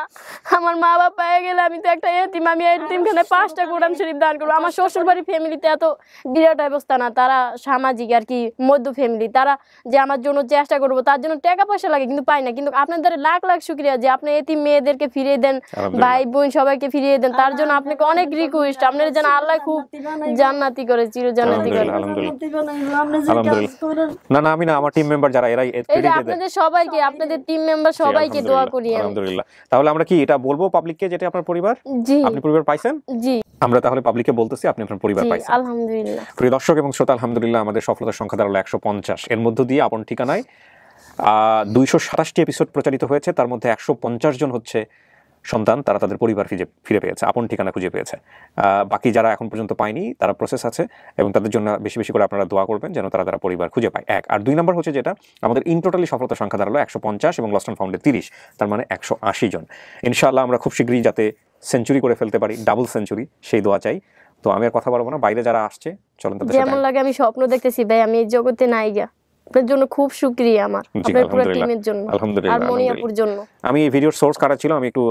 আমার মা বাপ পেয়ে গেলে আমি তো একটা এতিম, আমি এতিমখানে 5টা কোরআন শরীফ দান করবো। আমার শ্বশুর বাড়ির ফ্যামিলিতে এত বিরাট অবস্থা না, তারা সামাজিক আর কি মধ্য ফ্যামিলি, তারা যে আমার জন্য চেষ্টা করবো তার জন্য টাকা পয়সা লাগে কিন্তু পাই না। কিন্তু আপনার দ্বারা লাখ লাখ শুকরিয়া যে আপনি এতিম মেয়েদেরকে ফিরিয়ে দেন, ভাই বোন সবাইকে ফিরিয়ে দেন, তার জন্য আপনাকে অনেক রিকোয়েস্ট। আপনারা যেন আল্লাহ খুব জান্নাতি করে, চির জান্নাতি করে। না না, আমি না, আমার টিম মেম্বার যারা এরাই আপনাদের সবাইকে, আপনাদের টিম মেম্বার সবাইকে দোয়া করি আলহামদুলিল্লাহ। তাহলে আমরা কি এটা বলবো পাবলিককে যেটা আপনার পরিবার? জি। আপনি পরিবার পাইছেন? জি। আমরা তাহলে পাবলিককে বলতেছি আপনি আপনার পরিবার পাইছেন আলহামদুলিল্লাহ। প্রিয় দর্শক এবং শ্রোতা, আলহামদুলিল্লাহ আমাদের সফলতার সংখ্যা দাঁড়ালো 150। এর মধ্য দিয়ে আপন ঠিকানায় 227টি এপিসোড প্রচারিত হয়েছে। তার মধ্যে 150 জন হচ্ছে সন্তান, তারা তাদের পরিবার ফিরে পেয়েছে, আপন ঠিকানা খুঁজে পেয়েছে। বাকি যারা এখন পর্যন্ত পায়নি তারা প্রসেস আছে, এবং তাদের জন্য বেশি বেশি করে আপনারা দোয়া করবেন যেন তারা পরিবার খুঁজে পায়। 1 আর 2 নম্বর হচ্ছে যেটা আমাদের ইন টোটালি সফলতার সংখ্যা দাঁড়ালো 150 এবং লস্ট অ্যান্ড ফাউন্ডে 30, তার মানে 180 জন। ইনশাআল্লাহ আমরা খুব শীঘ্রই যাতে সেঞ্চুরি করে ফেলতে পারি, ডাবল সেঞ্চুরি, সেই দোয়া চাই। তো আমি আর কথা বলবো না, বাইরে যারা আসছে চলেন তাদের সাথে। যেমন লাগে আমি স্বপ্ন দেখতেছি ভাই, আমি এই জগতে নাই গা। আপনার জন্য খুব শুকরিয়া আমার, আপনার পুরো টিমের জন্য, আর মনিয়াপুর জন্য। আমি এই ভিডিওর সোর্স কারা ছিল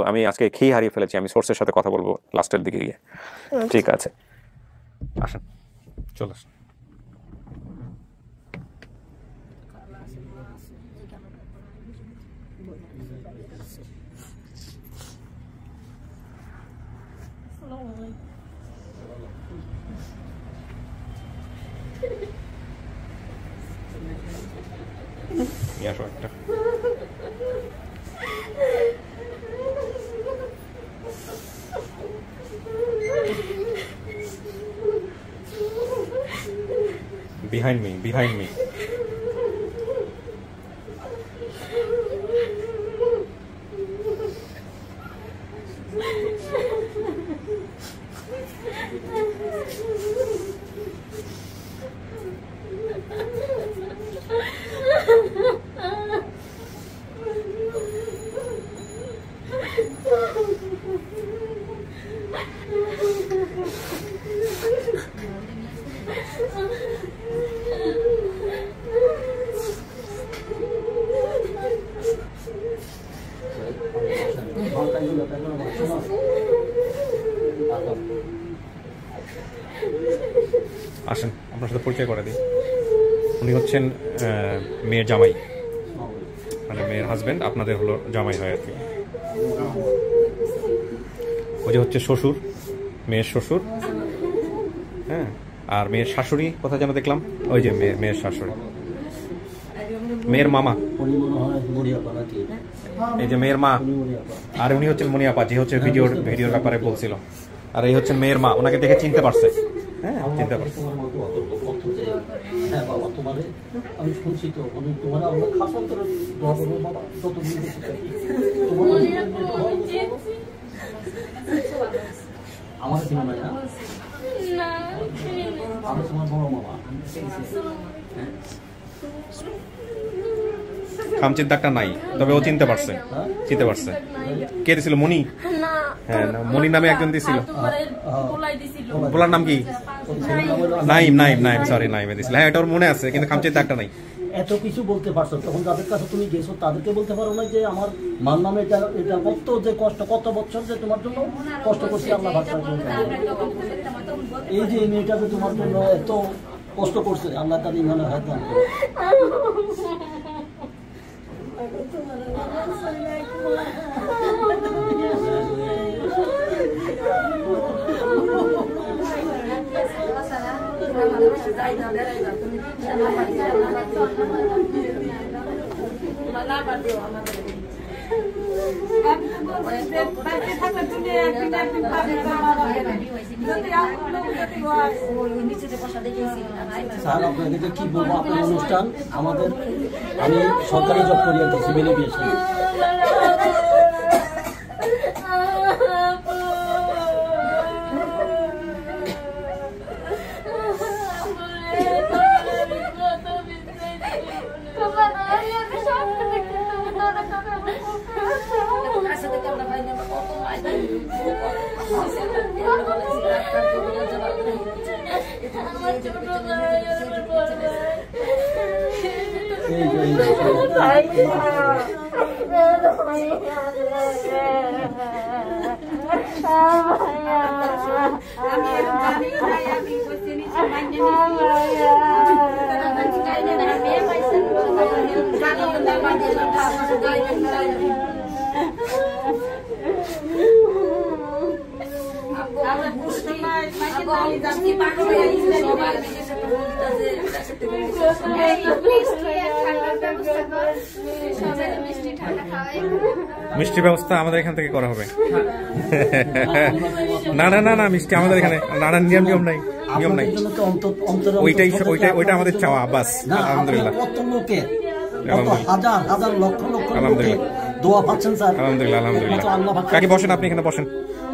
আমি আজকে খেয়ে হারিয়ে ফেলেছি, আমি সোর্সের সাথে কথা বলবো লাস্টের দিকে গিয়ে। ঠিক আছে, আসেন, চল আসেন। আসো একটা। Behind me. আসেন, আপনার সাথে পরিচয় করে দিই। উনি হচ্ছেন মেয়ের জামাই, মানে মেয়ের হাজবেন্ড, আপনাদের হলো জামাই হয় আর কি। ওই যে হচ্ছে শ্বশুর, মেয়ের শ্বশুর, হ্যাঁ। আর মেয়ের শাশুড়ি কোথায় যেন দেখলাম, ওই যে মেয়ের শাশুড়ি, মেয়ের মামা, এই যে মেয়ের মা। আর উনি হচ্ছেন মনিয়াপা, যে হচ্ছে ভিডিওর ব্যাপারে বলছিল। আর এই হচ্ছেন মেয়ের মা, ওনাকে দেখে চিনতে পারছে। হ্যাঁ, চিনতে পারছে। আমি শুনছি তো তোমার আমরা খাসান্তরে দোয়া করবো বাবা, যতদিন বেশি চাই আমার চিনা নাই না, আমি তোমার বড় মামা। খামচির দাগটা নাই, তবে ও চিনতে পারছে। কে দিছিল? মনি। হ্যাঁ, মনি নামে একজন দিছিল। বলার নাম কি? নাইম, সরি, নাইমে দিছিল। হ্যাঁ, এটা ওর মনে আছে, কিন্তু খামচির দাগটা নাই। এত কিছু বলতে পারছো, তখন যাদের কাছে তুমি গেছো তাদেরকে বলতে পারো না যে আমার মার নামে এটা এটা কত যে কষ্ট, কত বছর যে তোমার জন্য কষ্ট করছি আল্লাহ ভাষা। এই যে এই মেয়েটা যে তোমার জন্য এত কষ্ট করছে, আল্লাহ তার ইমানে হাত দান করে। স্যার আপনাদেরকে কি বলবো, আপনার অনুষ্ঠান আমাদের, আমি সরকারি জব করি আর কি, সিভিল এভিয়েশন। মিষ্টির ব্যবস্থা আমাদের এখান থেকে করা হবে। না না না না, মিষ্টি আমাদের এখানে নানান নিয়ম নাই, নিয়ম নাই, ওইটা আমাদের চাওয়া বাস। আলহামদুলিল্লাহ, আলহামদুলিল্লাহ, আলহামদুলিল্লাহ। কাকি বসেন, আপনি এখানে বসেন,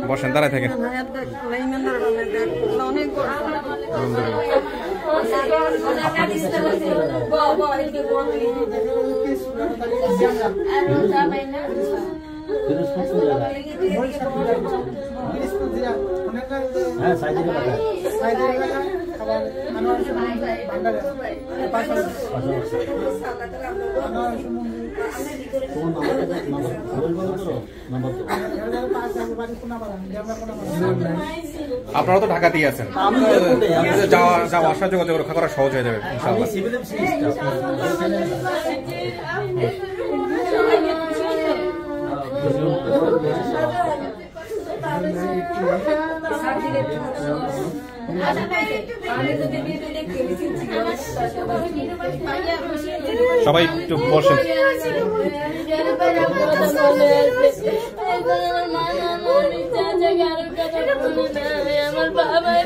বসেন, দাঁড়ায় থাকেন। আপনারা তো ঢাকাতেই আছেন, যাওয়া আসা যোগাযোগ রক্ষা করা সহজ হয়ে যাবে ইনশাআল্লাহ। সবাই একটু বসেন। আমার বাবাই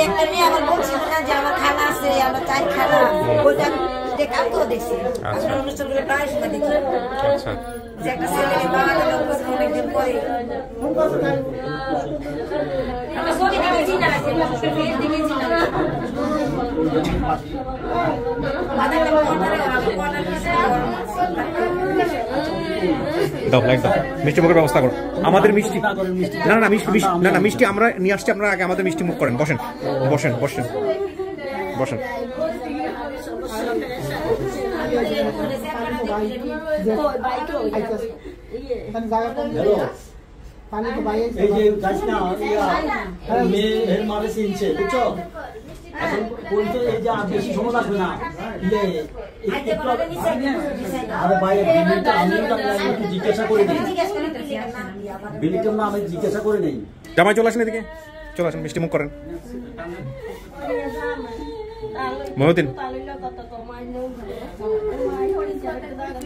একটা মেয়ে আমার বলছিল না যে আমার খালা আছে, আমার চার খালা, ওইটা দেখাও তো দেখছি আপনার অনুষ্ঠান করে প্রায় সময় দেখি যে একটা ছেলে বাবা অনেকদিন পরে মিষ্টি মুখের ব্যবস্থা করো। আমাদের মিষ্টি না না না না মিষ্টি আমরা নিয়ে আসছি, আপনারা আগে আমাদের মিষ্টি মুখ করেন। বসেন বসেন বসেন বসেন। এই যে গাছ না মেয়ের মারে চিনছে, বুঝছো? এখন বলতে এই যে বেশি সময় লাগবে না, আরে ভাই আমি একটু জিজ্ঞাসা করে নিই, বিলিটার না আমি জিজ্ঞাসা করে নেই। জামাই চলে আসেন এদিকে, চলে আসেন, মিষ্টি মুখ করেন। মহিউদ্দিন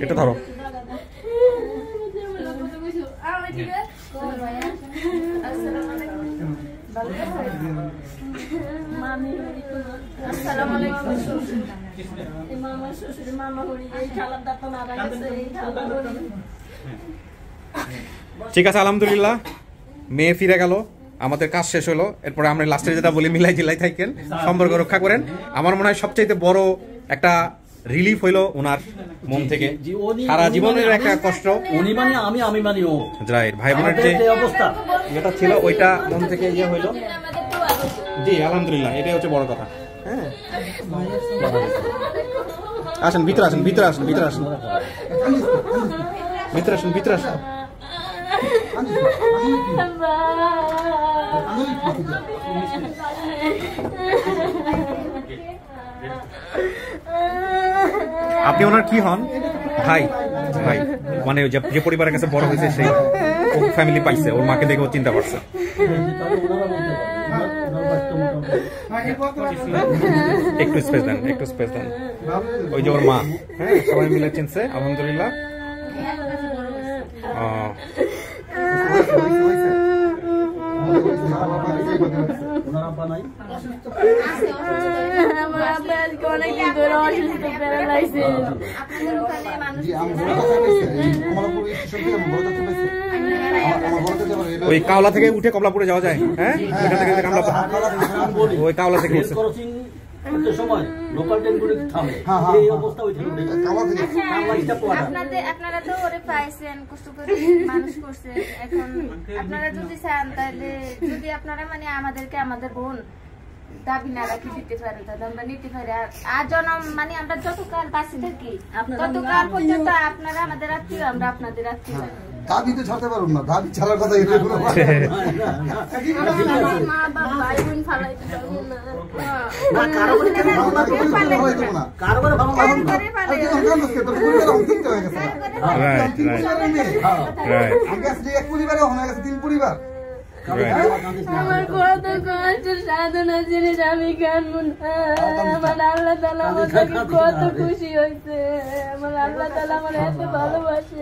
এটা ধরো। মামি আসসালামু আলাইকুম মামা শ্বশুর মামা হরি এই খালার দাঁত মারা গেছে এই খালা হরি। ঠিক আছে, আলহামদুলিল্লাহ মেয়ে ফিরে গেল, আমাদের কাজ শেষ হলো। এরপরে আমরা লাস্টে যেটা বলি, মিলাই জিলাই থাকেন, সম্পর্ক রক্ষা করেন। আমার মনে হয় সবচাইতে বড় একটা রিলিফ হইলো ওনার মন থেকে, সারা জীবনের একটা কষ্ট উনি মানে আমি মানে ও রাইট, ভাই বোনের যে অবস্থা যেটা ছিল ওইটা মন থেকে ইয়ে হইলো। জি আলহামদুলিল্লাহ, এটাই হচ্ছে বড় কথা। হ্যাঁ আসেন ভিতরে আসেন, ভিতরে আসেন, ভিতরে আসেন, ভিতরে আসেন, ভিতরে আসেন। আপনি ওনার কি হন? ভাই ভাই মানে যে পরিবারের কাছে বড় হয়েছে সেই ফ্যামিলি পাইছে, ওর মাকে দেখে ও চিন্তা করছে। একটু স্পেস দেন, একটু স্পেস দেন। ওই যে ওর মা, হ্যাঁ সবাই মিলে চিনছে আলহামদুলিল্লাহ। ওই কাওলা থেকে উঠে কমলাপুরে যাওয়া যায়, হ্যাঁ ওই কাওলা থেকে সময় লোকাল ট্রেনগুলো থামে, এই অবস্থা ওইখানে আপনারা তো ওরে পাইছেন, কষ্ট করে মানুষ করছে। এখন আপনারা যদি চান তাহলে যদি আপনারা মানে আমাদেরকে আমাদের বোন দাবি না রাখি দিতে পারেন তাহলে আমরা নিতে পারি। আর জনম মানে আমরা যতকাল বাঁচে থাকি ততকাল পর্যন্ত আপনারা আমাদের আত্মীয়, আমরা আপনাদের আত্মীয়। দাবি তো ছাড়তে পারুন না, দাবি ছাড়ার কথা এটা কোনো মা বাবা ভাই বোন ফালাইতে পারবো না। আমার কত কষ্ট সাধনা জিনিস আমি কানবো না। আমার আল্লাহ তাআলা আমাকে কত খুশি হয়েছে, আমার আল্লাহ তাআলা আমার এত ভালোবাসে।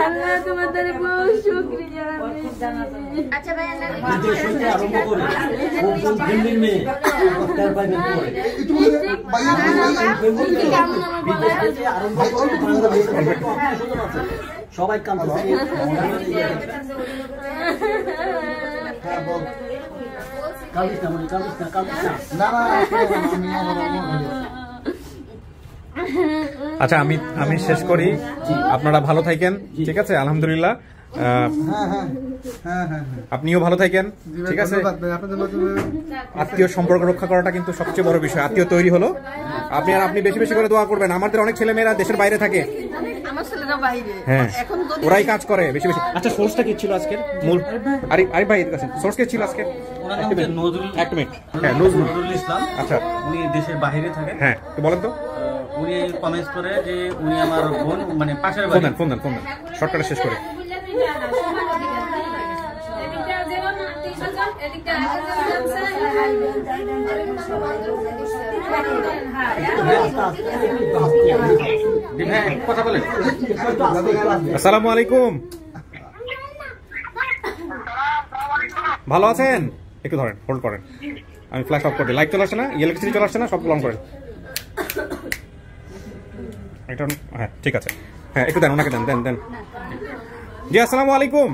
আল্লাহ তোমাদের বহু শুকরিয়া। আচ্ছা ভাই সবাই কাঁদতেছে। আচ্ছা আমি শেষ করি, আপনারা ভালো থাকেন, ঠিক আছে আলহামদুলিল্লাহ। আপনিও ভালো থাকেন, ঠিক আছে। আত্মীয় সম্পর্ক রক্ষা করাটা কিন্তু সবচেয়ে বড় বিষয়। আত্মীয় তৈরি হলো, আপনি বেশি বেশি করে দোয়া করবেন। আমাদের অনেক ছেলে মেয়েরা দেশের বাইরে থাকে, হ্যাঁ ওরাই কাজ করে বেশি বেশি। আচ্ছা সোর্সটা কি ছিল আজকের মূল? আরিফ ভাই সোর্স কে ছিল আজকে? নজরুল ইসলাম। আচ্ছা উনি দেশের বাইরে থাকে। হ্যাঁ বলেন তো। উনি কমেন্টস করে যে উনি আমার বোন, মানে পাশের বাড়ি। ফোন দেন শর্টকাটে শেষ করে। কথা বলেন। আসসালামু আলাইকুম, ভালো আছেন? একটু ধরেন, হোল্ড করেন, আমি ফ্ল্যাশ অফ করে দিই। লাইট চলে আসছে না, ইলেকট্রিসিটি চলে আসছে না, সব অন করেন। এটা হ্যাঁ ঠিক আছে, হ্যাঁ একটু দেন, ওনাকে দেন। জি আসসালামু আলাইকুম,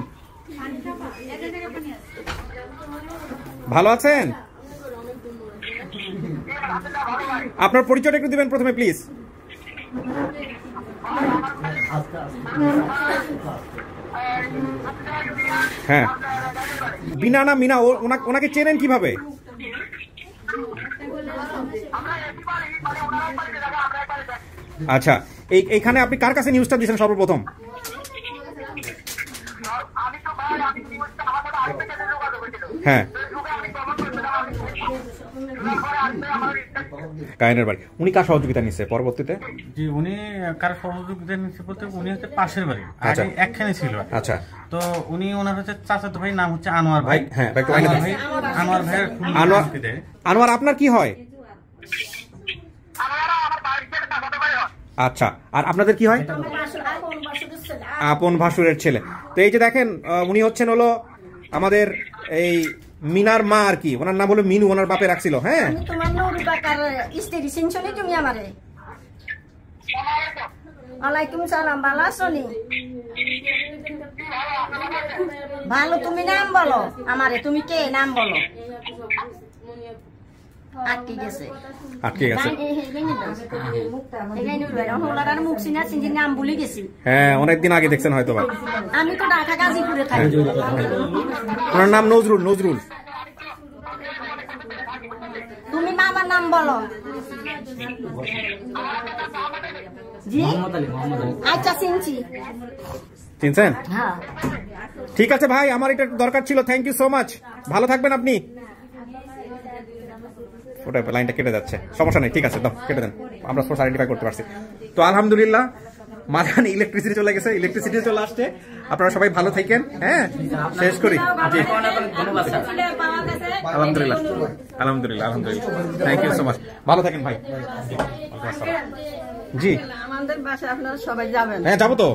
ভালো আছেন? আপনার পরিচয়টা একটু দিবেন প্রথমে প্লিজ। হ্যাঁ বিনা না মিনা, ওনাকে চেনেন কিভাবে? আচ্ছা এইখানে আপনি কার কাছে নিউজটা দিয়েছেন সর্বপ্রথম? হ্যাঁ কাহিনের বাড়ি। উনি কার সহযোগিতা নিচ্ছে পরবর্তীতে? জি উনি কার সহযোগিতা নিচ্ছে বলতে উনি হচ্ছে পাশের বাড়ি, আচ্ছা একখানে ছিল। আচ্ছা তো উনি ওনার হচ্ছে চাচাতো ভাই, নাম হচ্ছে আনোয়ার ভাই। হ্যাঁ আনোয়ার ভাই। আনোয়ার আপনার কি হয়? আচ্ছা আর আপনাদের কি হয়? আপন ভাসুরের ছেলে। তো এই যে দেখেন উনি হচ্ছেন হলো আমাদের এই মিনার মা আর কি, ওনার নাম হলো মিনু, ওনার বাপে রাখছিল। হ্যাঁ আমি তোমার নুরু বাকার স্ত্রী, চিনছনি তুমি আমারে? ওয়ালাইকুম সালাম, ভালো আছো নি? ভালো, তুমি নাম বলো আমারে, তুমি কে নাম বলো? আটকে গেছে। হ্যাঁ অনেকদিন আগে দেখছেন হয়তো। আমি তো ঢাকা গাজীপুরে থাকি। ওনার নাম নজরুল। নজরুল, তুমি মামার নাম বলো। আচ্ছা চিনছি। চিনছেন? ঠিক আছে ভাই, আমার এটা দরকার ছিল। থ্যাংক ইউ সো মাচ, ভালো থাকবেন আপনি। ওটা লাইনটা কেটে যাচ্ছে, সমস্যা নেই, ঠিক আছে দাও, কেটে দেন, আমরা সোর্স আইডেন্টিফাই করতে পারছি। তো আলহামদুলিল্লাহ মাঝখানে ইলেকট্রিসিটি চলে গেছে, ইলেকট্রিসিটি চলে আসছে। আপনারা সবাই ভালো থাকেন। হ্যাঁ শেষ করি। জি আলহামদুলিল্লাহ, আলহামদুলিল্লাহ, আলহামদুলিল্লাহ, থ্যাংক ইউ সো মাচ, ভালো থাকেন ভাই। জি আমাদের বাসায় আপনারা সবাই যাবেন? হ্যাঁ যাবো তো।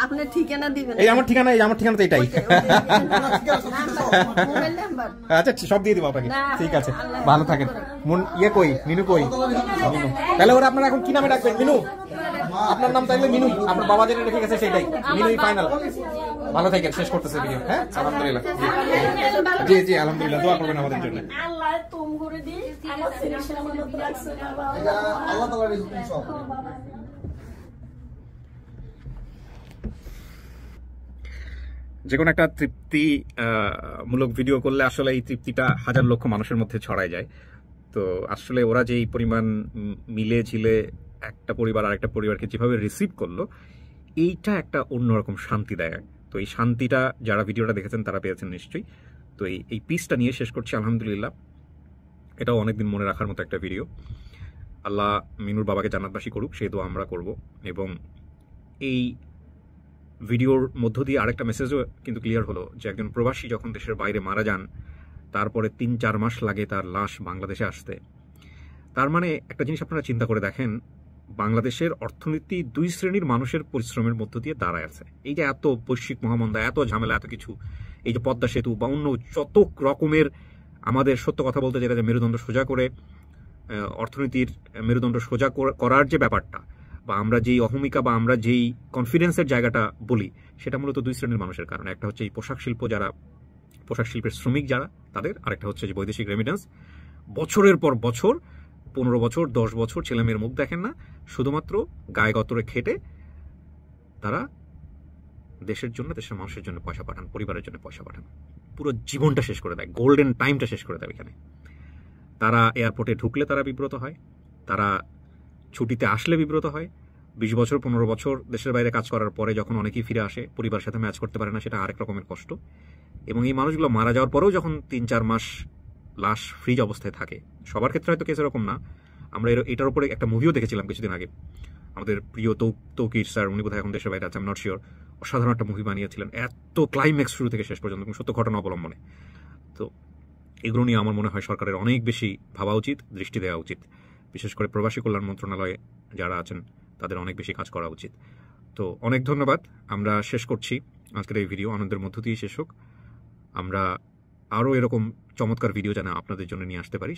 আপনার ঠিকানা দিবেন? এই আমার ঠিকানা, এই আমার ঠিকানা তো এটাই। আচ্ছা সব দিয়ে দিব আপনাকে, ঠিক আছে, ভালো থাকেন। ইয়ে কই, মিনু কই? তাহলে ওরা আপনারা এখন কি নামে ডাকবেন? মিনু, আপনার নাম তাইলে মিনু, আপনার বাবা যেটা রেখে গেছে সেটাই মিনুই ফাইনাল। ভালো থাকেন, শেষ করতেছে ভিডিও। হ্যাঁ আলহামদুলিল্লাহ, জি জি আলহামদুলিল্লাহ, দোয়া করবেন আমাদের জন্য। আল্লাহ তুম করে দি, আমার ছেলে সামনে রাখছে বাবা, আল্লাহ তাআলার সব। যে কোনো একটা তৃপ্তি মূলক ভিডিও করলে আসলে এই তৃপ্তিটা হাজার লক্ষ মানুষের মধ্যে ছড়ায় যায়। তো আসলে ওরা যেই পরিমাণ মিলে ঝিলে একটা পরিবার আর একটা পরিবারকে যেভাবে রিসিভ করলো, এইটা একটা অন্যরকম শান্তি দেয়। তো এই শান্তিটা যারা ভিডিওটা দেখেছেন তারা পেয়েছেন নিশ্চয়ই। তো এই পিসটা নিয়ে শেষ করছি আলহামদুলিল্লাহ। এটাও অনেকদিন মনে রাখার মতো একটা ভিডিও। আল্লাহ মিনুর বাবাকে জান্নাতবাসী করুক, সেই দোয়া আমরা করব। এবং এই ভিডিওর মধ্য দিয়ে আরেকটা মেসেজও কিন্তু ক্লিয়ার হলো যে একজন প্রবাসী যখন দেশের বাইরে মারা যান, তারপরে ৩-৪ মাস লাগে তার লাশ বাংলাদেশে আসতে। তার মানে একটা জিনিস আপনারা চিন্তা করে দেখেন, বাংলাদেশের অর্থনীতি 2 শ্রেণীর মানুষের পরিশ্রমের মধ্য দিয়ে দাঁড়ায় আছে। এই যে এত বৈশ্বিক মহামন্দা, এত ঝামেলা, এত কিছু, এই যে পদ্মা সেতু বা অন্য যত রকমের আমাদের সত্য কথা বলতে যেটা যে মেরুদণ্ড সোজা করে অর্থনীতির মেরুদণ্ড সোজা করার যে ব্যাপারটা, বা আমরা যেই অহমিকা বা আমরা যেই কনফিডেন্সের জায়গাটা বলি, সেটা মূলত 2 শ্রেণীর মানুষের কারণে। একটা হচ্ছে এই পোশাক শিল্প, যারা পোশাক শিল্পের শ্রমিক যারা, তাদের। আরেকটা হচ্ছে যে বৈদেশিক রেমিটেন্স। বছরের পর বছর, 15 বছর 10 বছর ছেলেমেয়ের মুখ দেখেন না, শুধুমাত্র গায়ে গতরে খেটে তারা দেশের জন্য, দেশের মানুষের জন্য পয়সা পাঠান, পরিবারের জন্য পয়সা পাঠান। পুরো জীবনটা শেষ করে দেয়, গোল্ডেন টাইমটা শেষ করে দেয় এখানে। তারা এয়ারপোর্টে ঢুকলে তারা বিব্রত হয়, তারা ছুটিতে আসলে বিব্রত হয়। 20 বছর 15 বছর দেশের বাইরে কাজ করার পরে যখন অনেকেই ফিরে আসে, পরিবারের সাথে ম্যাচ করতে পারে না, সেটা আরেক রকমের কষ্ট। এবং এই মানুষগুলো মারা যাওয়ার পরেও যখন 3-4 মাস লাশ ফ্রিজ অবস্থায় থাকে, সবার ক্ষেত্রে হয়তো কেস এরকম না। আমরা এটার উপরে একটা মুভিও দেখেছিলাম কিছুদিন আগে, আমাদের প্রিয় তৌকির স্যার, উনি বোধহয় এখন দেশের বাইরে আছে, আমি নট শিওর। অসাধারণ একটা মুভি বানিয়েছিলেন, এত ক্লাইম্যাক্স শুরু থেকে শেষ পর্যন্ত, সত্য ঘটনা অবলম্বনে। তো এগুলো নিয়ে আমার মনে হয় সরকারের অনেক বেশি ভাবা উচিত, দৃষ্টি দেওয়া উচিত। বিশেষ করে প্রবাসী কল্যাণ মন্ত্রণালয়ে যারা আছেন তাদের অনেক বেশি কাজ করা উচিত। তো অনেক ধন্যবাদ, আমরা শেষ করছি আজকের এই ভিডিও। আনন্দের মধ্য দিয়ে শেষ হোক। আমরা আরও এরকম চমৎকার ভিডিও যেন আপনাদের জন্য নিয়ে আসতে পারি।